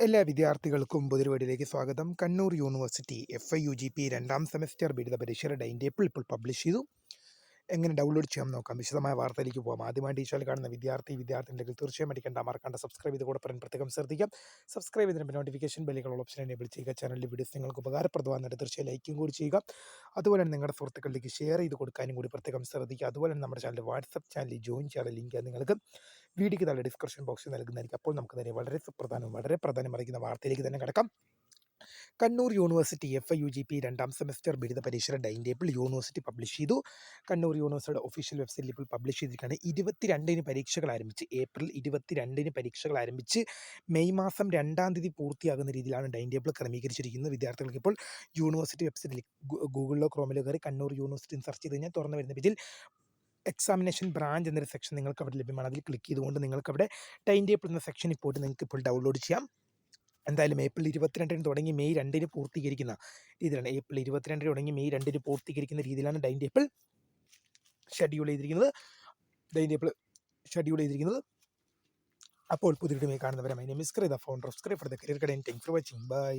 എല്ലാ വിദ്യാർത്ഥികൾക്കും പുതിയൊരു സ്വാഗതം. കണ്ണൂർ യൂണിവേഴ്സിറ്റി FIUGP രണ്ടാം സെമസ്റ്റർ ബിരുദ പരീക്ഷയുടെ ടൈം ടേബിൾ ഇപ്പോൾ പബ്ലിഷ് ചെയ്തു. എങ്ങനെ ഡൗൺലോഡ് ചെയ്യാം നോക്കാം. വിശദമായ വാർത്തയിലേക്ക് പോകാം. ആദ്യമായിട്ട് ഈ ചാനൽ കാണുന്ന വിദ്യാർത്ഥിനികൾ തീർച്ചയായും അടിക്കേണ്ട മറക്കാണ്ട സബ്സ്ക്രൈബ് ചെയ്ത് കൂടെ പറയാൻ പ്രത്യേകം ശ്രദ്ധിക്കാം. സബ്സ്ക്രൈബ് ചെയ്തതിന് നോട്ടിഫിക്കേഷൻ ബെല്ലുകൾ ഓപ്ഷൻ എനേബിൾ ചെയ്യുക. ചാനലിലെ വീഡിയോസ് നിങ്ങൾക്ക് ഉപകാരപ്രദമാകുന്നതിന് തീർച്ചയായും ലൈക്കും കൂടി ചെയ്യുക. അതുപോലെ തന്നെ നിങ്ങളുടെ സുഹൃത്തുക്കളിലേക്ക് ഷെയർ ചെയ്ത് കൊടുക്കാനും കൂടി പ്രത്യേകം ശ്രദ്ധിക്കുക. അതുപോലെ തന്നെ നമ്മുടെ ചാനൽ വാട്സപ്പ് ചാനലിൽ ജോയിൻ ചെയ്യാനുള്ള ലിങ്ക് നിങ്ങൾക്ക് വീഡിയോയ്ക്ക് താഴെ ഡിസ്ക്രിപ്ഷൻ ബോക്സിൽ നൽകുന്നതായിരിക്കും. അപ്പോൾ നമുക്ക് തന്നെ വളരെ പ്രാധാന്യം അറിയിക്കുന്ന വാർത്തയിലേക്ക് തന്നെ കിടക്കാം. കണ്ണൂർ യൂണിവേഴ്സിറ്റി FIUGP രണ്ടാം സെമസ്റ്റർ ബിരുദ പരീക്ഷയുടെ ടൈം ടേബിൾ യൂണിവേഴ്സിറ്റി പബ്ലിഷ് ചെയ്തു. കണ്ണൂർ യൂണിവേഴ്സിറ്റിയുടെ ഒഫീഷ്യൽ വെബ്സൈറ്റിൽ ഇപ്പോൾ പബ്ലിഷ് ചെയ്തിരിക്കുകയാണ്. 22-ന് പരീക്ഷകൾ ആരംഭിച്ച് ഏപ്രിൽ 22-ന് പരീക്ഷകൾ ആരംഭിച്ച് മെയ് മാസം 2-ാം തീയതി പൂർത്തിയാകുന്ന രീതിയിലാണ് ടൈം ടേബിൾ ക്രമീകരിച്ചിരിക്കുന്നത്. വിദ്യാർത്ഥികൾക്ക് ഇപ്പോൾ യൂണിവേഴ്സിറ്റി വെബ്സൈറ്റിൽ ഗൂഗിളിലോ ക്രോമിലോ കയറി കണ്ണൂർ യൂണിവേഴ്സിറ്റി സെർച്ച് ചെയ്ത് കഴിഞ്ഞാൽ തുറന്നു വരുന്ന പേജിൽ എക്സാമിനേഷൻ ബ്രാഞ്ച് എന്നൊരു സെക്ഷൻ നിങ്ങൾക്ക് അവിടെ ലഭ്യമാണ്. അതിൽ ക്ലിക്ക് ചെയ്തുകൊണ്ട് നിങ്ങൾക്ക് അവിടെ ടൈം ടേബിൾ എന്ന സെക്ഷനിൽ പോയിട്ട് നിങ്ങൾക്ക് ഇപ്പോൾ ഡൗൺലോഡ് ചെയ്യാം. എന്തായാലും ഏപ്രിൽ 22-ന് തുടങ്ങി മെയ് 2-ന് പൂർത്തീകരിക്കുന്ന രീതിയിലാണ്. ഏപ്രിൽ 22-ന് തുടങ്ങി മെയ് 2-ന് പൂർത്തീകരിക്കുന്ന രീതിയിലാണ് ടൈം ടേബിൾ ഷെഡ്യൂൾ ചെയ്തിരിക്കുന്നത്. അപ്പോൾ പുതിയ കാണുന്നവരെ my name is Kritha, founder of script for the career guide. Thanks for watching. By.